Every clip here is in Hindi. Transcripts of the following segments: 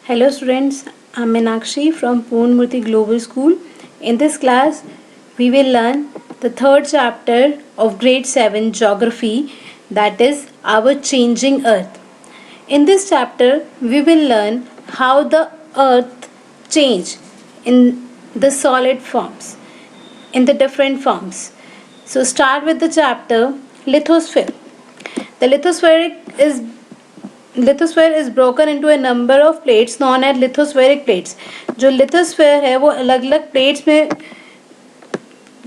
Hello students, I'm Meenakshi from Poonmurthy Global School. In this class, we will learn the third chapter of grade 7 geography, that is our changing earth. In this chapter, we will learn how the earth change in the solid forms, in the different forms. So start with the chapter lithosphere. The lithosphere is broken into a number of plates known as lithospheric plates. जो lithosphere है वो अलग अलग plates में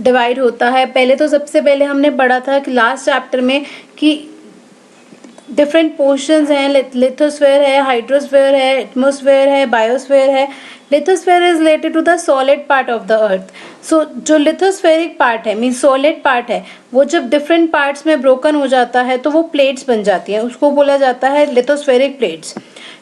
डिवाइड होता है. पहले तो सबसे पहले हमने पढ़ा था कि लास्ट चैप्टर में कि डिफरेंट पोर्शंस हैं. लिथोस्फेयर है, हाइड्रोस्फेयर है, एटमोस्फेयर है, बायोस्फेयर है. Lithosphere is related to the solid part of the earth. So जो लिथोस्फेरिक पार्ट है मीन सॉलिड पार्ट है वो जब डिफरेंट पार्ट्स में ब्रोकन हो जाता है तो वो प्लेट्स बन जाती हैं. उसको बोला जाता है lithospheric plates.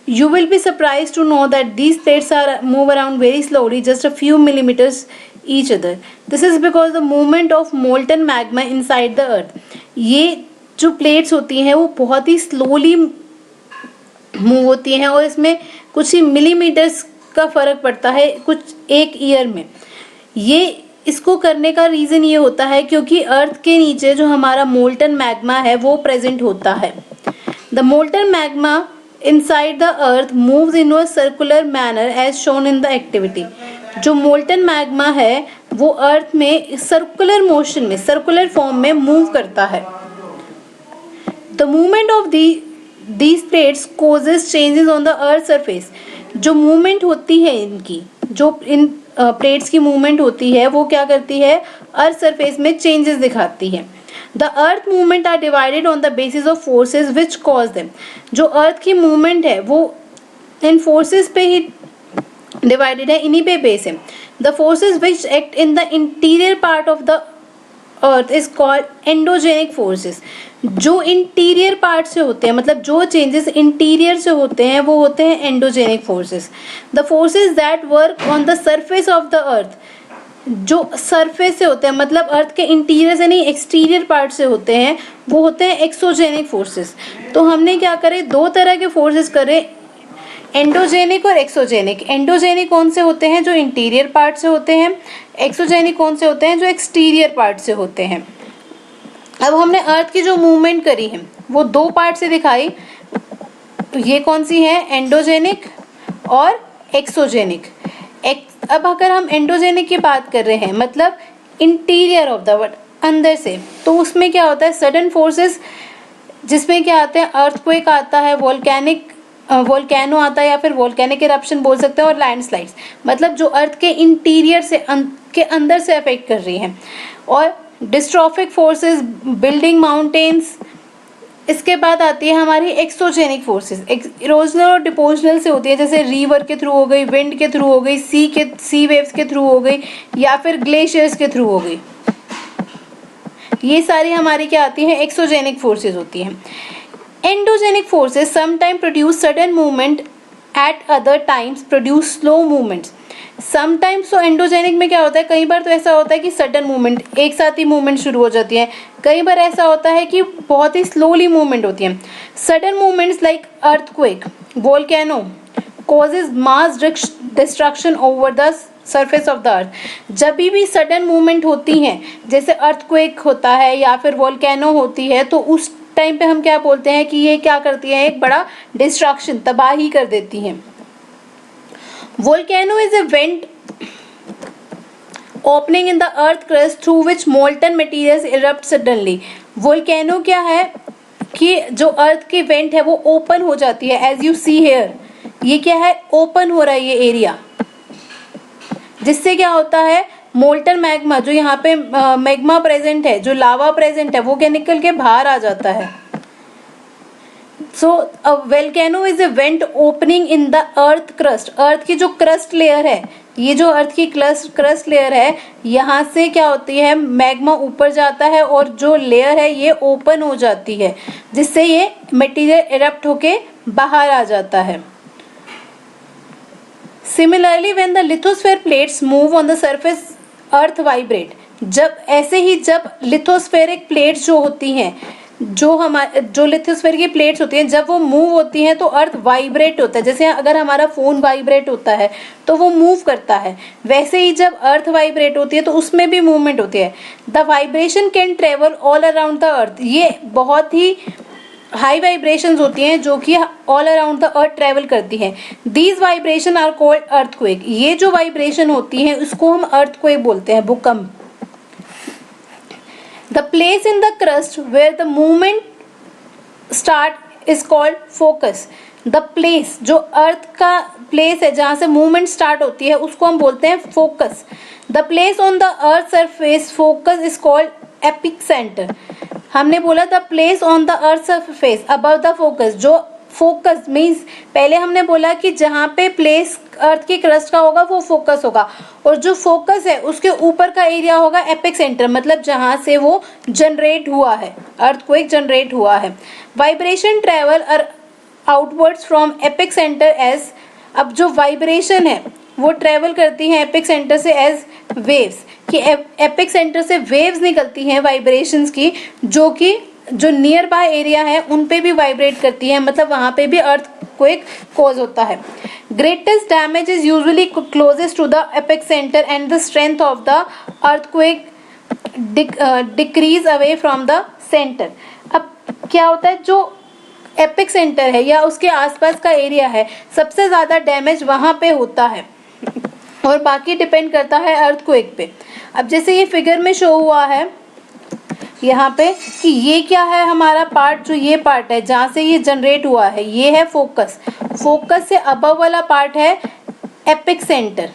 You will be surprised to know that these plates are move around very slowly, just a few millimeters each other. This is because the movement of molten magma inside the earth. ये जो प्लेट्स होती हैं वो बहुत ही स्लोली मूव होती हैं और इसमें कुछ ही मिलीमीटर्स का फर्क पड़ता है कुछ एक ईयर में. ये इसको करने का रीज़न ये होता है क्योंकि अर्थ के नीचे जो हमारा मोल्टन मैग्मा है वो प्रेजेंट होता है. The molten magma inside the earth moves in a circular manner as shown in the activity. जो मोल्टन मैग्मा है वो अर्थ में सर्कुलर मोशन में सर्कुलर फॉर्म में मूव करता है. The movement of these plates causes changes on the earth surface. जो मूवमेंट होती है इनकी जो इन प्लेट्स की मूवमेंट होती है वो क्या करती है अर्थ सरफेस में चेंजेस दिखाती है. The earth movement are divided on the basis of forces which cause them. जो अर्थ की मूवमेंट है वो इन फोर्सेस पे ही डिवाइडेड है, इन्हीं पे बेस है. The forces which act in the interior part of the earth is called endogenic forces. जो इंटीरियर पार्ट से होते हैं मतलब जो चेंजेस इंटीरियर से होते हैं वो होते हैं endogenic forces. The forces that work on the surface of the earth. जो सरफेस से होते हैं मतलब अर्थ के इंटीरियर से नहीं एक्सटीरियर पार्ट से होते हैं वो होते हैं एक्सोजेनिक फोर्सेस. तो हमने क्या करे दो तरह के फोर्सेस करे एंडोजेनिक और एक्सोजेनिक. एंडोजेनिक कौन से होते हैं जो इंटीरियर पार्ट से होते हैं. एक्सोजेनिक कौन से होते हैं जो एक्सटीरियर पार्ट से होते हैं. अब हमने अर्थ की जो मूवमेंट करी है वो दो पार्ट से दिखाई. तो ये कौन सी है एंडोजेनिक और एक्सोजेनिक. अब अगर हम एंडोजेनिक की बात कर रहे हैं मतलब इंटीरियर ऑफ द वर्ल्ड अंदर से तो उसमें क्या होता है सडन फोर्सेस जिसमें क्या आते हैं अर्थक्वेक आता है वोल्केनो आता है या फिर वोल्केनिक इरप्शन बोल सकते हैं और लैंडस्लाइड्स मतलब जो अर्थ के इंटीरियर से के अंदर से अफेक्ट कर रही हैं. और डिस्ट्रॉफिक फोर्सेस बिल्डिंग माउंटेन्स. इसके बाद आती है हमारी एक्सोजेनिक फोर्सेस. इरोजनल और डिपोजनल से होती है जैसे रिवर के थ्रू हो गई, विंड के थ्रू हो गई, सी वेव्स के थ्रू हो गई या फिर ग्लेशियर्स के थ्रू हो गई. ये सारी हमारी क्या आती हैं एक्सोजेनिक फोर्सेस होती हैं. Endogenic forces sometime produce sudden movement at other times produce slow movements. Sometimes तो एंडोजेनिक में क्या होता है कई बार तो ऐसा होता है कि सडन मूवमेंट एक साथ ही मूवमेंट शुरू हो जाती है. कई बार ऐसा होता है कि बहुत ही स्लोली मूवमेंट होती है. Sudden movements like earthquake volcano causes mass destruction over the surface of the अर्थ. जब भी सडन मूवमेंट होती हैं जैसे अर्थक्वेक होता है या फिर वोल्केनो होती है तो उस टाइम पे हम क्या बोलते हैं कि ये क्या करती है एक बड़ा डिस्ट्रक्शन तबाही कर देती हैं. Volcano is a vent opening in the earth crust through which molten materials erupt suddenly. Volcano क्या है कि जो अर्थ की वेंट है वो ओपन हो जाती है as you see here. ये क्या है ओपन हो रहा है ये एरिया जिससे क्या होता है मोल्टन मैग्मा जो यहाँ पे मैग्मा प्रेजेंट है जो लावा प्रेजेंट है वो क्या निकल के बाहर आ जाता है. So a volcano is a vent opening in the earth crust. अर्थ की जो क्रस्ट लेयर है ये जो अर्थ की क्रस्ट लेयर है यहाँ से क्या होती है मैग्मा ऊपर जाता है और जो लेयर है ये ओपन हो जाती है जिससे ये मटेरियल इरप्ट होके बाहर आ जाता है. Similarly when the lithosphere plates move on the surface earth vibrate. जब ऐसे ही जब लिथोस्फेरिक प्लेट्स जो होती हैं जो लिथोस्फीयर की प्लेट्स होती हैं जब वो मूव होती हैं तो अर्थ वाइब्रेट होता है। जैसे अगर हमारा फोन वाइब्रेट होता है तो वो मूव करता है, वैसे ही जब अर्थ वाइब्रेट होती है तो उसमें भी मूवमेंट होती है। The vibration can travel all around the earth, ये बहुत ही हाई वाइब्रेशंस होती हैं जो कि all around the earth travel करती हैं। These vibration are called earthquake, ये जो वाइब्रेशन होती हैं उसको हम अर्थक्वेक बोलते हैं, भूकंप। The place in the crust where the movement start is called focus. The place, जो अर्थ का प्लेस है जहाँ से मूवमेंट स्टार्ट होती है उसको हम बोलते हैं focus. The place on the earth surface focus is called epicenter. हमने बोला the place on the earth surface above the focus, जो फोकस मीन्स पहले हमने बोला कि जहाँ पे प्लेस अर्थ की क्रस्ट का होगा वो फोकस होगा, और जो फोकस है उसके ऊपर का एरिया होगा एपिक सेंटर, मतलब जहाँ से वो जनरेट हुआ है, अर्थक्वेक जनरेट हुआ है। Vibration travel outwards from epicentre as, अब जो वाइब्रेशन है वो ट्रेवल करती है एपिक सेंटर से एज वेव्स, कि एपिक सेंटर से वेव्स निकलती हैं वाइब्रेशंस की, जो कि जो नियर बाय एरिया है उन पे भी वाइब्रेट करती है, मतलब वहाँ पे भी अर्थक्वेक कॉज होता है। Greatest damage is usually closest to the epicentre and the strength of the earthquake decrease away from the centre. अब क्या होता है, जो एपिक सेंटर है या उसके आसपास का एरिया है सबसे ज़्यादा डैमेज वहाँ पे होता है, और बाकी डिपेंड करता है अर्थक्वेक पे। अब जैसे ये फिगर में शो हुआ है यहाँ पे कि ये क्या है, हमारा पार्ट, जो ये पार्ट है जहाँ से ये जनरेट हुआ है ये है फोकस। फोकस से अबव वाला पार्ट है एपिक सेंटर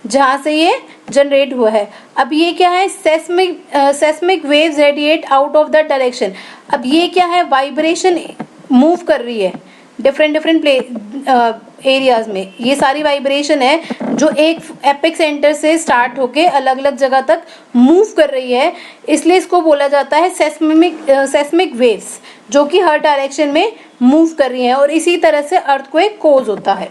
जहाँ से ये जनरेट हुआ है। अब ये क्या है, seismic waves radiate out of the direction. अब ये क्या है, वाइब्रेशन मूव कर रही है डिफरेंट एरियाज में। ये सारी वाइब्रेशन है जो एक एपिक सेंटर से स्टार्ट होके अलग अलग जगह तक मूव कर रही है, इसलिए इसको बोला जाता है सेस्मिक वेव्स, जो कि हर डायरेक्शन में मूव कर रही हैं, और इसी तरह से अर्थक्वेक कॉज होता है।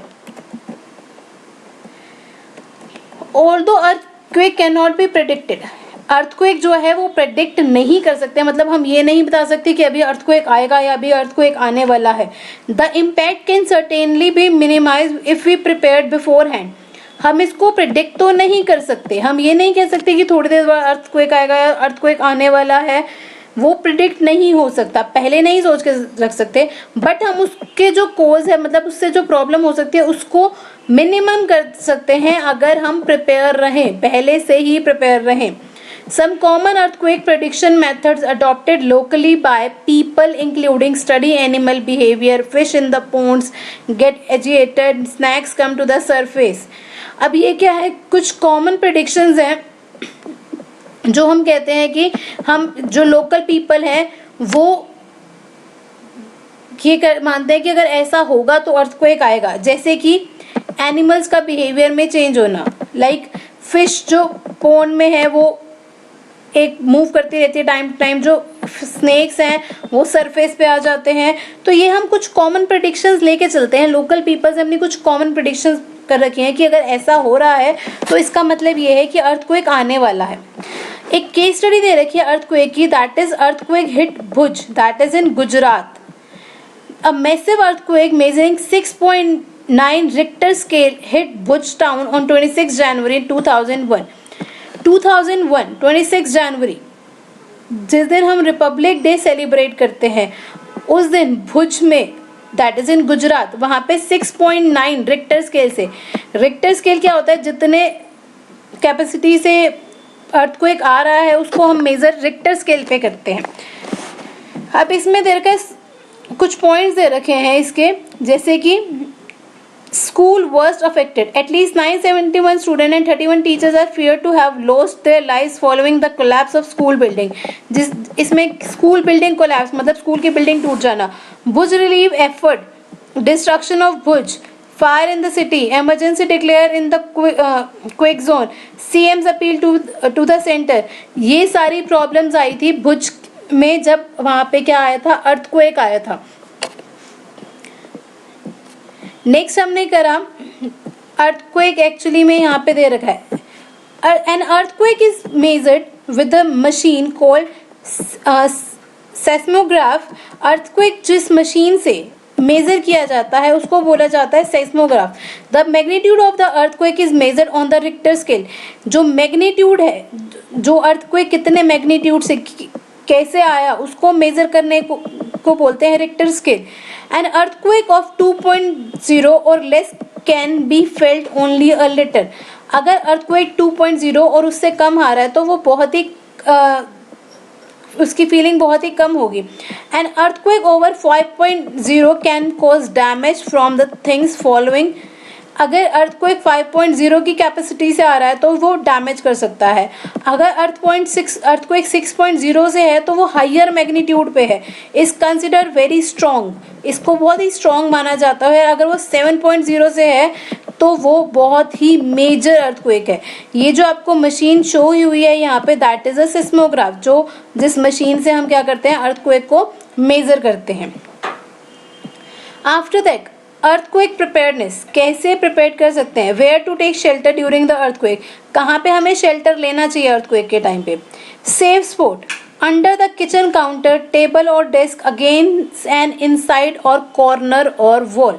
Although earthquake can not be predicted, earthquake जो है वो प्रेडिक्ट नहीं कर सकते, मतलब हम ये नहीं बता सकते कि अभी अर्थक्वेक आएगा या अभी अर्थक्वेक आने वाला है। The impact can certainly be minimise if we prepared beforehand, हम इसको प्रिडिक्ट तो नहीं कर सकते, हम ये नहीं कह सकते कि थोड़ी देर बाद अर्थक्वेक आएगा या अर्थक्वेक आने वाला है, वो प्रिडिक्ट नहीं हो सकता, पहले नहीं सोच के रख सकते, बट हम उसके जो कोज है, मतलब उससे जो प्रॉब्लम हो सकती है उसको मिनिमम कर सकते हैं अगर हम प्रिपेयर रहें, पहले से ही प्रिपेयर रहें। Some common earthquake prediction methods adopted locally by people including study animal behavior, fish in the ponds get agitated, snakes come to the surface। अब ये क्या है, कुछ common predictions हैं जो हम कहते हैं कि हम जो local people हैं वो ये मानते हैं कि अगर ऐसा होगा तो earthquake आएगा। जैसे कि animals का behavior में change होना, like fish जो pond में है वो एक मूव करती रहती है टाइम टू टाइम, जो स्नेक्स हैं वो सरफेस पे आ जाते हैं। तो ये हम कुछ कॉमन प्रेडिक्शंस लेके चलते हैं, लोकल पीपल्स हमने कुछ कॉमन प्रेडिक्शंस कर रखी हैं कि अगर ऐसा हो रहा है तो इसका मतलब ये है कि अर्थक्वेक आने वाला है। एक केस स्टडी दे रखी है अर्थक्वेक की, that is earthquake hit Bhuj, that is in Gujarat. A massive earthquake measuring 6.9 Richter scale hit Bhuj town on 26 जनवरी 2001। 26 जनवरी, जिस दिन हम रिपब्लिक डे सेलिब्रेट करते हैं, उस दिन भुज में, दैट इज इन गुजरात, वहाँ पे 6.9 रिक्टर स्केल से, रिक्टर स्केल क्या होता है, जितने कैपेसिटी से अर्थक्वेक आ रहा है उसको हम मेजर रिक्टर स्केल पे करते हैं। अब इसमें दे रखा है कुछ पॉइंट्स दे रखे हैं इसके, जैसे कि School worst affected. At least 971 students and 31 teachers are feared to have lost their lives following the collapse of school building. इसमें school building collapse मतलब school की building टूट जाना. Bhuj relief effort, destruction of Bhuj, fire in the city, emergency declared in the quake zone, CM's appeal to the center. ये सारी problems आई थी भुज में जब वहाँ पे क्या आया था, earthquake आया था। नेक्स्ट हमने करा अर्थक्वेक, एक्चुअली में यहाँ पे दे रखा है an earthquake is measured with a machine called seismograph earthquake जिस मशीन से मेजर किया जाता है उसको बोला जाता है seismograph. The magnitude of the earthquake is measured on the Richter scale. जो मैग्नीट्यूड है, जो अर्थक्वेक कितने मैग्नीट्यूड से कैसे आया उसको मेजर करने को बोलते हैं Richter scale. An earthquake of 2.0 और less can be felt only a little. अगर अर्थक्वेक 2.0 और उससे कम आ रहा है तो वो बहुत ही उसकी फीलिंग बहुत ही कम होगी। An earthquake over 5.0 can cause damage from the things following. अगर अर्थक्वेक 5.0 की कैपेसिटी से आ रहा है तो वो डैमेज कर सकता है। अगर अर्थक्वेक 6.0 से है तो वो हायर मैग्नीट्यूड पे है, इज कंसिडर वेरी स्ट्रॉन्ग, इसको बहुत ही स्ट्रॉन्ग माना जाता है। अगर वो 7.0 से है तो वो बहुत ही मेजर अर्थक्वेक है। ये जो आपको मशीन शो हुई है यहाँ पे, दैट इज अ सिस्मोग्राफ, जो जिस मशीन से हम क्या करते हैं अर्थक्वेक को मेजर करते हैं। आफ्टर दैट अर्थक्वेक प्रिपेयर्डनेस, कैसे प्रिपेयर कर सकते हैं। Where to take shelter during the earthquake, कहाँ पे हमें शेल्टर लेना चाहिए अर्थक्वेक के टाइम पे। Safe spot under the kitchen counter, table और डेस्क, अगेंस्ट एन इनसाइड और कॉर्नर और वॉल।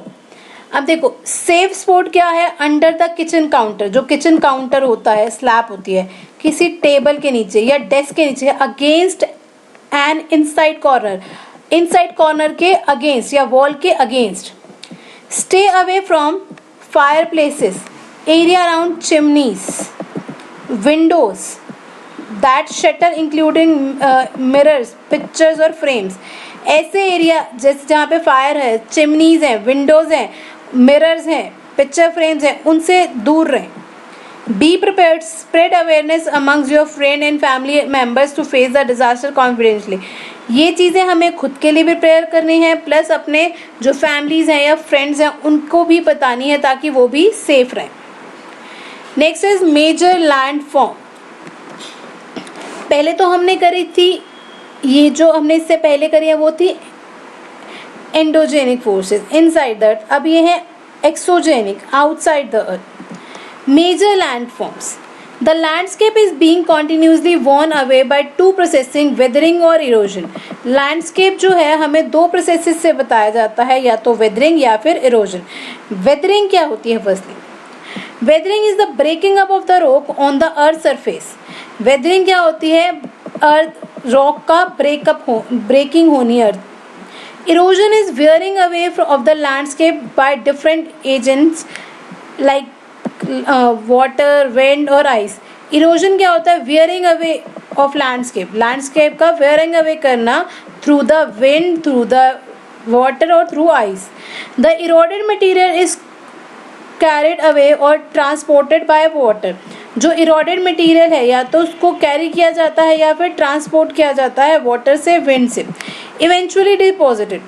अब देखो सेफ स्पॉट क्या है, अंडर द किचन काउंटर, जो किचन काउंटर होता है, स्लैब होती है, किसी टेबल के नीचे या डेस्क के नीचे, against an inside corner, inside corner के अगेंस्ट या वॉल के against. Stay away from fire places, area around chimneys, Windows that shutter including mirrors, pictures और फ्रेम्स। ऐसे एरिया जैसे जहाँ पे फायर है, चिमनीज हैं, विंडोज हैं, मिरर्स हैं, पिक्चर फ्रेम्स हैं, उनसे दूर रहें। Be prepared, spread awareness amongst your friend and family members to face the disaster confidentially. ये चीज़ें हमें खुद के लिए भी प्रिपेयर करनी है, प्लस अपने जो फैमिलीज हैं या फ्रेंड्स हैं उनको भी बतानी है ताकि वो भी सेफ रहें। Next is major land form. पहले तो हमने करी थी, ये जो हमने इससे पहले करी है वो थी endogenic forces inside the earth, अब ये है exogenic outside the earth. Major land forms, the landscape is being continuously worn away by two processing, weathering और इरोजन। लैंडस्केप जो है हमें दो प्रोसेसेस से बताया जाता है, या तो वेदरिंग या फिर इरोजन। वेदरिंग क्या होती है? Firstly weathering is the breaking up of the rock on the earth surface. Weathering क्या होती है? अर्थ रॉक का ब्रेकिंग होनी अर्थ। Erosion is wearing away of the landscape by different agents like water, wind और ice. Erosion क्या होता है? Wearing away of landscape. Landscape का wearing away करना through the wind, through the water और through ice. The eroded material is carried away or transported by water. जो इरोडेड मटेरियल है या तो उसको कैरी किया जाता है या फिर ट्रांसपोर्ट किया जाता है वाटर से, विंड से, eventually deposited.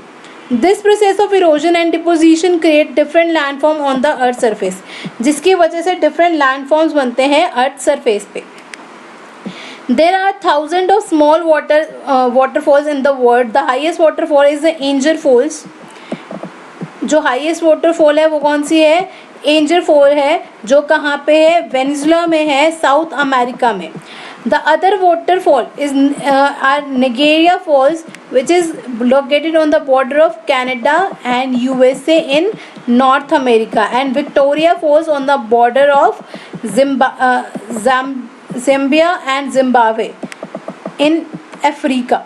This process of erosion and deposition create different landform on the earth surface, जिसकी वजह से डिफरेंट लैंडफॉर्म्स बनते हैं अर्थ सरफेस पे। There are thousand of small waterfalls in the world. The highest waterfall is the Angel Falls. जो हाईएस्ट वाटरफॉल है वो कौन सी है? एंजल फॉल है, जो कहाँ पे है? वेनेजुला में है, साउथ अमेरिका में। The other waterfall is are Niagara Falls which is located on the border of Canada and USA in North America, and Victoria Falls on the border of Zambia and Zimbabwe in Africa.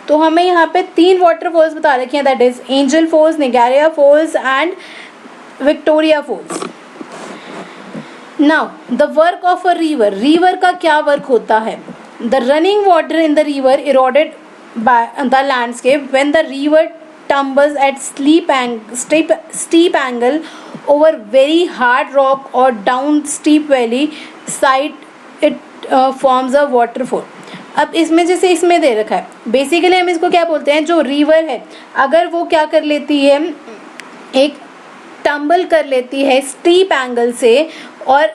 तो हमें यहाँ पे 3 वाटरफॉल्स बता रखे हैं, that is Angel Falls, Niagara Falls and Victoria Falls. Now the work of a river. River का क्या वर्क होता है? The running water in the river eroded by the landscape when the river tumbles at steep angle over very hard rock or down steep valley side it forms a waterfall. अब इसमें जैसे इसमें दे रखा है, बेसिकली हम इसको क्या बोलते हैं, जो रिवर है अगर वो क्या कर लेती है, एक टम्बल कर लेती है स्टीप एंगल से और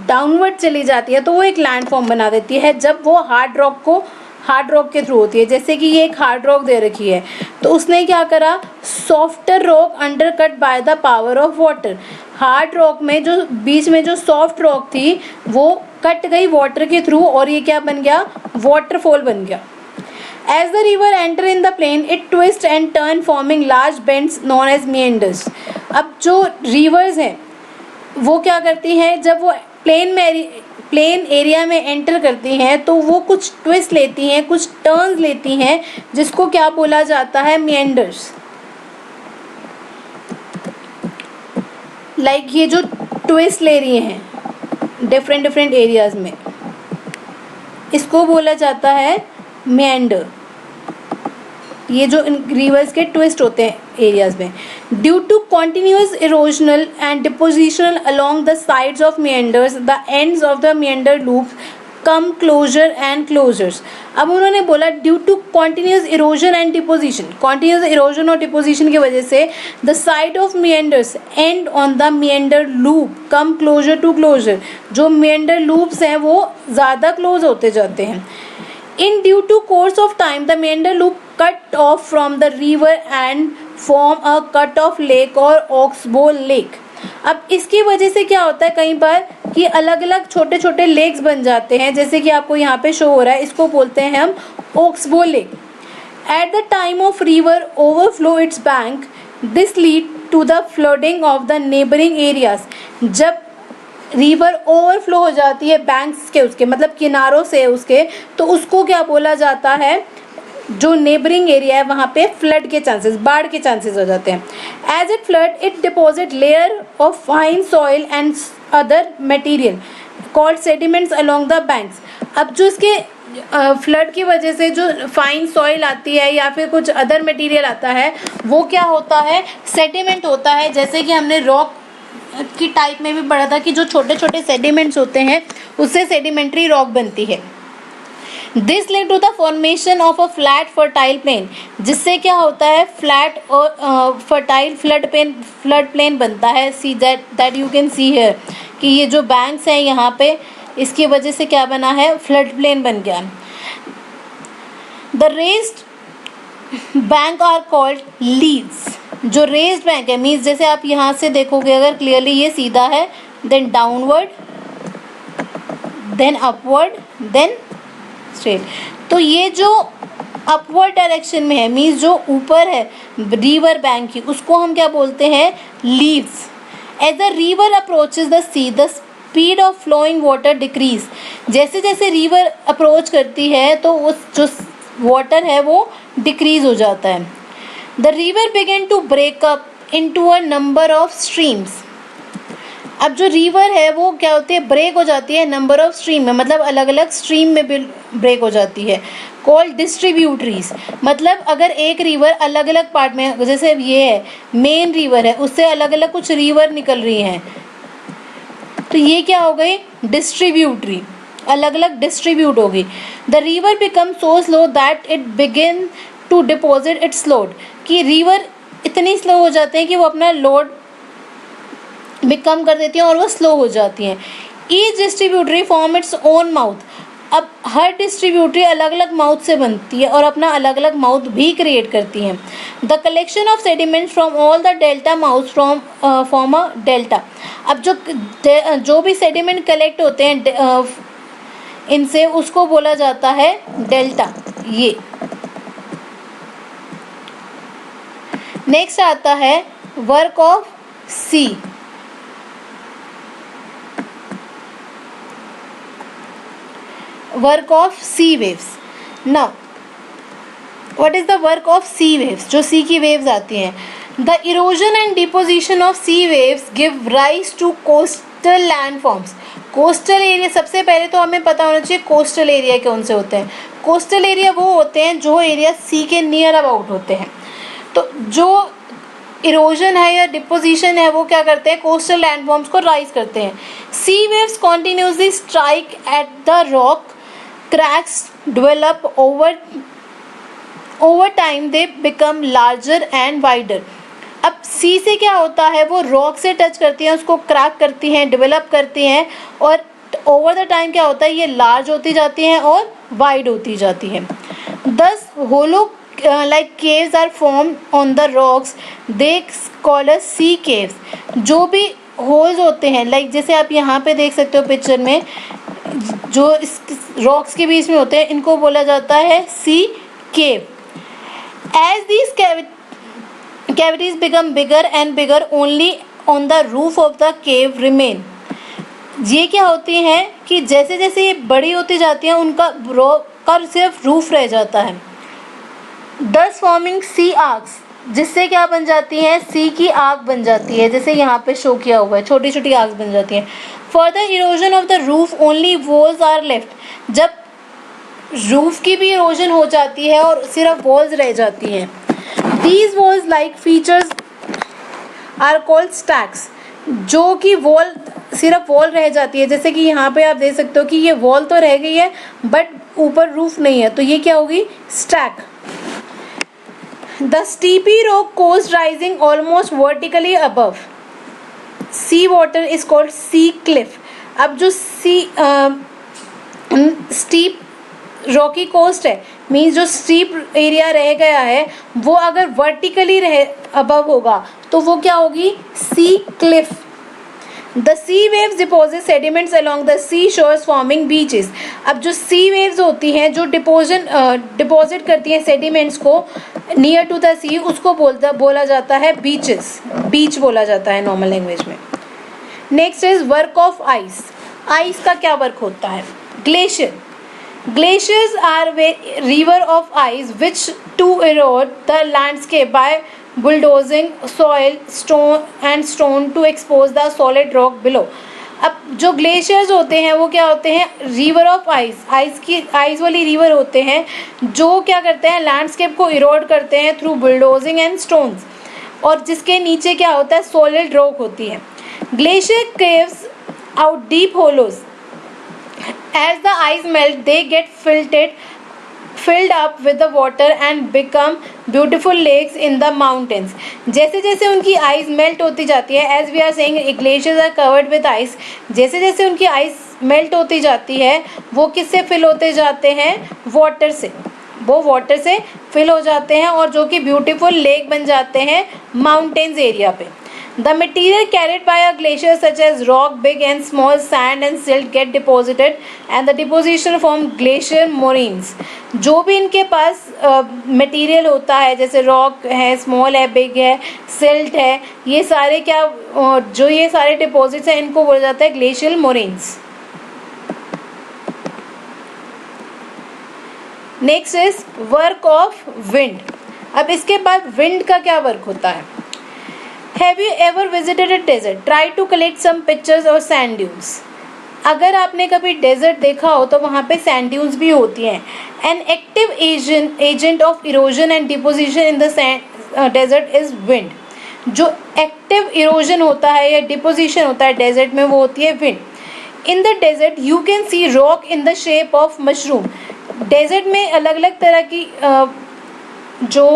डाउनवर्ड चली जाती है तो वो एक लैंडफॉर्म बना देती है जब वो हार्ड रॉक के थ्रू होती है। जैसे कि ये एक हार्ड रॉक दे रखी है तो उसने क्या करा, softer rock under cut by the power of water. Hard rock में जो बीच में जो सॉफ्ट रॉक थी वो कट गई वाटर के थ्रू और ये क्या बन गया, वाटरफॉल बन गया। As the river enter in the plain, it twist and turn forming large bends known as meanders. अब जो rivers हैं वो क्या करती हैं, जब वो प्लेन एरिया में एंटर करती हैं तो वो कुछ ट्विस्ट लेती हैं, कुछ टर्न्स लेती हैं, जिसको क्या बोला जाता है, meanders. लाइक ये जो ट्विस्ट ले रही हैं डिफरेंट एरियाज में, इसको बोला जाता है meander. ये जो रिवर्स के ट्विस्ट होते हैं एरियाज में, due to continuous erosional and depositional along the sides of meanders, the ends of the meander loop come closer and closers. अब उन्होंने बोला due to continuous erosion and deposition, continuous erosion और डिपोजिशन की वजह से the side of meanders and on the meander loop come closer to closer. जो meander लूप्स हैं वो ज़्यादा क्लोज होते जाते हैं. In due to course of time, the meander loop cut off from the river and form a cut off lake or oxbow lake. अब इसकी वजह से क्या होता है कई बार कि अलग अलग छोटे छोटे लेक्स बन जाते हैं, जैसे कि आपको यहाँ पे शो हो रहा है, इसको बोलते हैं हम oxbow lake. At the time of river overflow its bank, this lead to the flooding of the neighboring areas. जब रिवर ओवरफ्लो हो जाती है बैंक्स के, उसके मतलब किनारों से उसके, तो उसको क्या बोला जाता है, जो नेबरिंग एरिया है वहाँ पे फ्लड के चांसेस, बाढ़ के चांसेस हो जाते हैं. As it flood it deposit layer of fine soil and other material called sediments along the banks. अब जो इसके फ्लड की वजह से जो फाइन सॉइल आती है या फिर कुछ अदर मटेरियल आता है, वो क्या होता है, सेडिमेंट होता है. जैसे कि हमने रॉक की टाइप में भी पढ़ा था कि जो छोटे छोटे सेडिमेंट्स होते हैं उससे सेडिमेंट्री रॉक बनती है. This lead to the formation of a flat fertile plain, जिससे क्या होता है, फ्लैट और फर्टाइल फ्लड प्लेन बनता है. See that you can see here कि ये जो बैंक्स हैं यहाँ पे, इसकी वजह से क्या बना है, फ्लड प्लेन बन गया. The raised bank are called leads. जो रेस्ड बैंक है मीन्स जैसे आप यहाँ से देखोगे अगर क्लियरली, ये सीधा है, then downward, then upward, then straight. तो ये जो अपवर्ड डायरेक्शन में है मीन्स जो ऊपर है रिवर बैंक की, उसको हम क्या बोलते हैं, leaves. As the river approaches the sea the speed of flowing water decrease. जैसे जैसे रिवर अप्रोच करती है तो उस जो वाटर है वो डिक्रीज हो जाता है. The river began to break up into a number of streams. अब जो रिवर है वो क्या होती है, ब्रेक हो जाती है नंबर ऑफ स्ट्रीम में, मतलब अलग अलग स्ट्रीम में ब्रेक हो जाती है. कॉल्ड डिस्ट्रीब्यूटरीज, मतलब अगर एक रिवर अलग अलग पार्ट में, जैसे ये है मेन रिवर है, उससे अलग अलग कुछ रिवर निकल रही हैं, तो ये क्या हो गई, डिस्ट्रीब्यूटरी, अलग अलग डिस्ट्रीब्यूट होगी. The river become so slow that it begin to deposit its load. कि रिवर इतनी स्लो हो जाते हैं कि वो अपना लोड भी कम कर देती हैं और वो स्लो हो जाती हैं. Each distributary form its own mouth. अब हर डिस्ट्रीब्यूटरी अलग अलग माउथ से बनती है और अपना अलग अलग माउथ भी क्रिएट करती हैं. The collection of sediments from all the delta mouth form a delta. अब जो भी सेडिमेंट कलेक्ट होते हैं इनसे, उसको बोला जाता है डेल्टा. ये नेक्स्ट आता है work of sea. Work of sea waves. Now what is the work of sea waves, जो सी की वेव्स आती हैं. The erosion and deposition of sea waves give rise to coastal landforms. Coastal area, सबसे पहले तो हमें पता होना चाहिए कोस्टल एरिया कौन से होते हैं. कोस्टल एरिया वो होते हैं जो एरिया सी के नियर अबाउट होते हैं. तो जो इरोजन है या डिपोजिशन है वो क्या करते हैं, कोस्टल लैंडफॉर्म्स को राइज करते हैं. Sea waves continuously strike at the rock cracks develop over time, they become larger and wider. अब सी से क्या होता है, वो रॉक से टच करती हैं, उसको क्रैक करती हैं, डेवलप करती हैं, और ओवर द टाइम क्या होता है, ये लार्ज होती जाती हैं और वाइड होती जाती हैं. दस होलो like caves are formed on the rocks, they called as sea caves. जो भी होल्स होते हैं, लाइक जैसे आप यहाँ पे देख सकते हो पिक्चर में, जो इस रॉक्स के बीच में होते हैं, इनको बोला जाता है सी cave. As these cavities become bigger and bigger, only on the roof of the cave remain. ये क्या होती हैं कि जैसे जैसे ये बड़ी होती जाती हैं उनका सिर्फ रूफ रह जाता है. Thus forming sea arcs, जिससे क्या बन जाती हैं, सी की आग बन जाती है, जैसे यहाँ पे शो किया हुआ है, छोटी छोटी आग बन जाती हैं. Further erosion of the roof, only walls are left. जब रूफ की भी इरोजन हो जाती है और सिर्फ वॉल्स रह जाती हैं. These walls like features are called stacks. जो कि वॉल सिर्फ वॉल रह जाती है, जैसे कि यहाँ पे आप देख सकते हो कि ये वॉल तो रह गई है बट ऊपर रूफ नहीं है, तो ये क्या होगी, stack. The steepy rock coast rising almost vertically above sea water is called sea cliff. अब जो steep rocky coast है, मीन्स जो steep एरिया रह गया है वो अगर वर्टिकली रहे above होगा तो वो क्या होगी, sea cliff. The sea waves deposit sediments along the sea shores forming beaches. अब जो sea waves होती हैं जो डिपॉजिट करती हैं सेडिमेंट्स को नियर टू द सी, उसको बोला जाता है बीचेस. बीच बोला जाता है नॉर्मल लैंग्वेज में. Next is work of ice. Ice का क्या वर्क होता है, glacier. Glaciers are river of ice which to erode the landscape by bulldozing soil, stone to expose the solid rock below. अब जो ग्लेशियर्स होते हैं वो क्या होते हैं, रिवर ऑफ आइस वाली रिवर होते हैं जो क्या करते हैं, लैंडस्केप को इरोड करते हैं थ्रू बुलडोजिंग एंड स्टोन्स, और जिसके नीचे क्या होता है, सॉलिड रॉक होती है. Glacier caves out deep hollows. As the ice melt, they get filled up with the water and become beautiful lakes in the mountains. जैसे जैसे उनकी आइस मेल्ट होती जाती है, as we are saying glaciers are covered with ice, जैसे जैसे उनकी आइस मेल्ट होती जाती है वो किससे फिल होते जाते हैं, वाटर से. वो वाटर से फिल हो जाते हैं और जो कि ब्यूटीफुल लेक बन जाते हैं माउंटेन्स एरिया पे. The material carried by a glacier such as rock, big and small, sand and silt get deposited and the deposition form glacier moraines. जो भी इनके पास मटेरियल होता है, जैसे रॉक है, स्मॉल है, बिग है, सिल्ट है, ये सारे जो ये सारे डिपॉजिट्स हैं इनको बोला जाता है glacial moraines. Next is work of wind. अब इसके बाद विंड का क्या वर्क होता है. Have you ever visited a desert? Try to collect some pictures or sand dunes. अगर आपने कभी डेजर्ट देखा हो तो वहाँ पे सैंड ड्यून्स भी होती हैं. An active agent of erosion and deposition in the desert is wind. जो एक्टिव इरोजन होता है या डिपोजिशन होता है डेजर्ट में वो होती है wind. In the desert you can see rock in the shape of mushroom. Desert में अलग अलग तरह की जो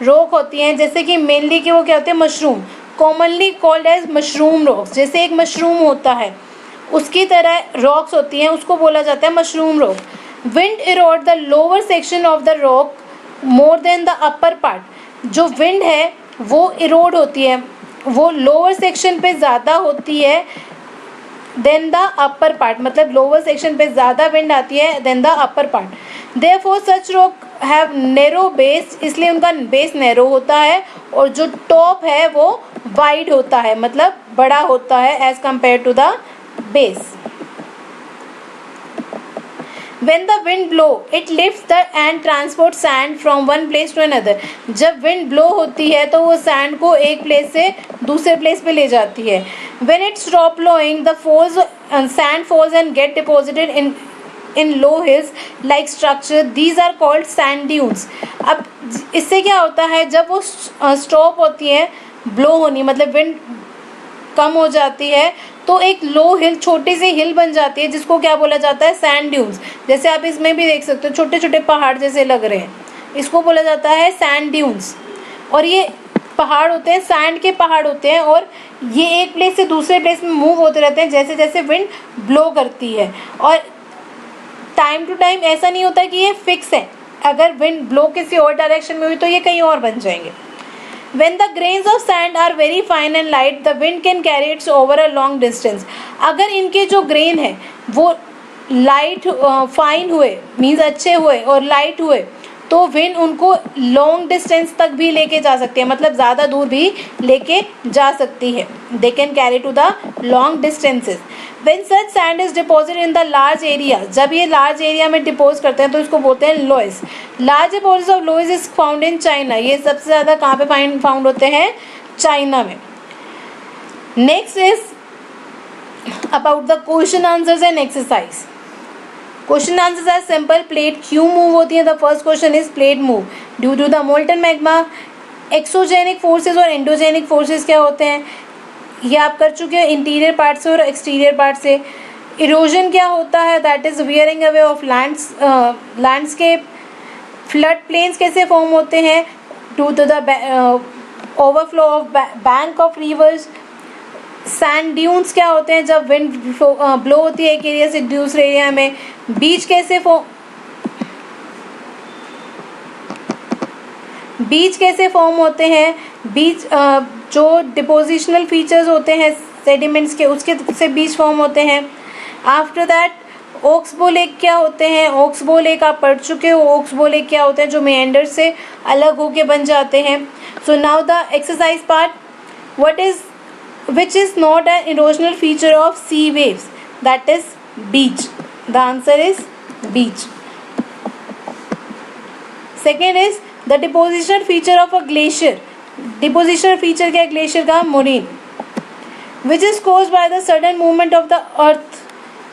रॉक होती हैं, जैसे कि मेनली कि वो क्या होते हैं, mushroom, commonly called as mushroom rocks. जैसे एक मशरूम होता है उसकी तरह रॉक्स होती हैं, उसको बोला जाता है mushroom rock. Wind Erode the lower section of the rock more than the upper part. जो विंड है वो इरोड होती है, वो लोअर सेक्शन पे ज़्यादा होती है देन द अपर पार्ट, मतलब लोअर सेक्शन पे ज़्यादा विंड आती है then the upper part. Therefore such rock have narrow base, इसलिए उनका बेस नैरो होता है और जो टॉप है वो वाइड होता है, मतलब बड़ा होता है as compare to the base. When the wind blow, it lifts the and transports sand from one place to another. जब wind blow होती है तो वो sand को एक place से दूसरे place पे ले जाती है. When it stop blowing, the sand falls and get deposited in low hills like structure. These are called sand dunes. अब इससे क्या होता है, जब वो stop होती है blow होनी, मतलब wind कम हो जाती है तो एक लो हिल, छोटी सी हिल बन जाती है जिसको क्या बोला जाता है, सैंड ड्यून्स. जैसे आप इसमें भी देख सकते हो छोटे छोटे पहाड़ जैसे लग रहे हैं, इसको बोला जाता है सैंड ड्यून्स. और ये पहाड़ होते हैं, सैंड के पहाड़ होते हैं और ये एक प्लेस से दूसरे प्लेस में मूव होते रहते हैं जैसे जैसे विंड ब्लो करती है. और टाइम टू टाइम ऐसा नहीं होता कि ये फिक्स है, अगर विंड ब्लो किसी और डायरेक्शन में हुई तो ये कहीं और बन जाएंगे. When the grains of sand are very fine and light, the wind can carry it over a long distance. अगर इनके जो ग्रेन है वो लाइट फाइन हुए, मीन्स अच्छे हुए और लाइट हुए, तो विंड उनको लॉन्ग डिस्टेंस तक भी लेके जा सकती है, मतलब ज़्यादा दूर भी लेके जा सकती है. They can carry to the long distances. When such sand is deposited in the large area, जब ये लार्ज एरिया में डिपोज करते हैं तो इसको बोलते हैं loess. Large deposit of loess is found in China. ये सबसे ज़्यादा कहाँ पे फाउंड होते हैं? चाइना में. Next is about the question answers and exercise. Question answers are simple. Plate क्यों मूव होती है? The first question is plate move due to the molten magma. Exogenic forces और एंडोजेनिक फोर्सेज क्या होते हैं? ये आप कर चुके हैं इंटीरियर पार्ट से और एक्सटीरियर पार्ट से. इरोजन क्या होता है? That is wearing away of landscape. Flood plains कैसे फॉर्म होते हैं? Due to the overflow of bank of rivers. Sand dunes क्या होते हैं? जब विंड ब्लो होती है एक एरिया से दूसरे एरिया में. बीच कैसे फॉर्म होते हैं? बीच जो डिपोजिशनल फीचर्स होते हैं सेडिमेंट्स के, उसके से बीच फॉर्म होते हैं. आफ्टर दैट ओक्सबो लेक क्या होते हैं? ओक्सबो लेक आप पढ़ चुके हो. ओक्सबो लेक क्या होते हैं? जो मेंडर से अलग होके बन जाते हैं. So now the exercise part. Which is not an erosional feature of sea waves? That is beach. The answer is beach. Second is the depositional feature of a glacier. Depositional feature क्या है ग्लेशियर का? Moraine. Which is caused by the sudden movement of the earth.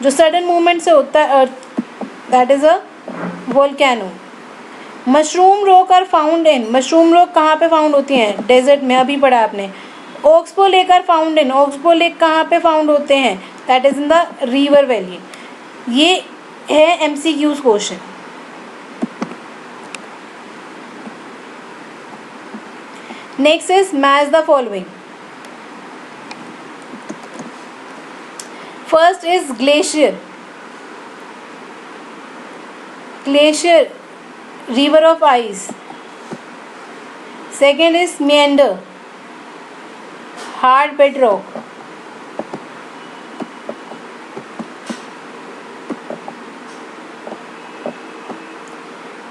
जो sudden movement से होता है earth. That is a volcano. Mushroom rock are found in. Mushroom rock कहाँ पे फाउंड होती हैं? डेजर्ट में. अभी पढ़ा आपने. Oxbow lake are found in. Oxbow lake कहाँ पे फाउंड होते हैं? That is in the river valley. ये है MCQs question. Next is match the following. First is glacier. Glacier river of ice. Second is meander, hard bedrock.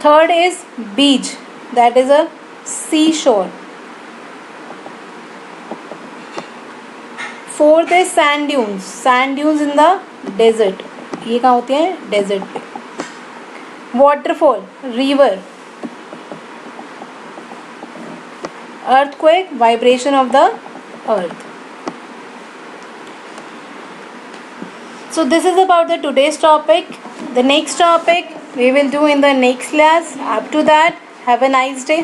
Third is beach, that is a seashore. Fourth is sand dunes. Sand dunes in the desert. ये कहाँ होते हैं? डेजर्ट पे. Waterfall, river. Earthquake, vibration of the earth. So this is about the today's topic. The next topic we will do in the next class. Up to that, have a nice day.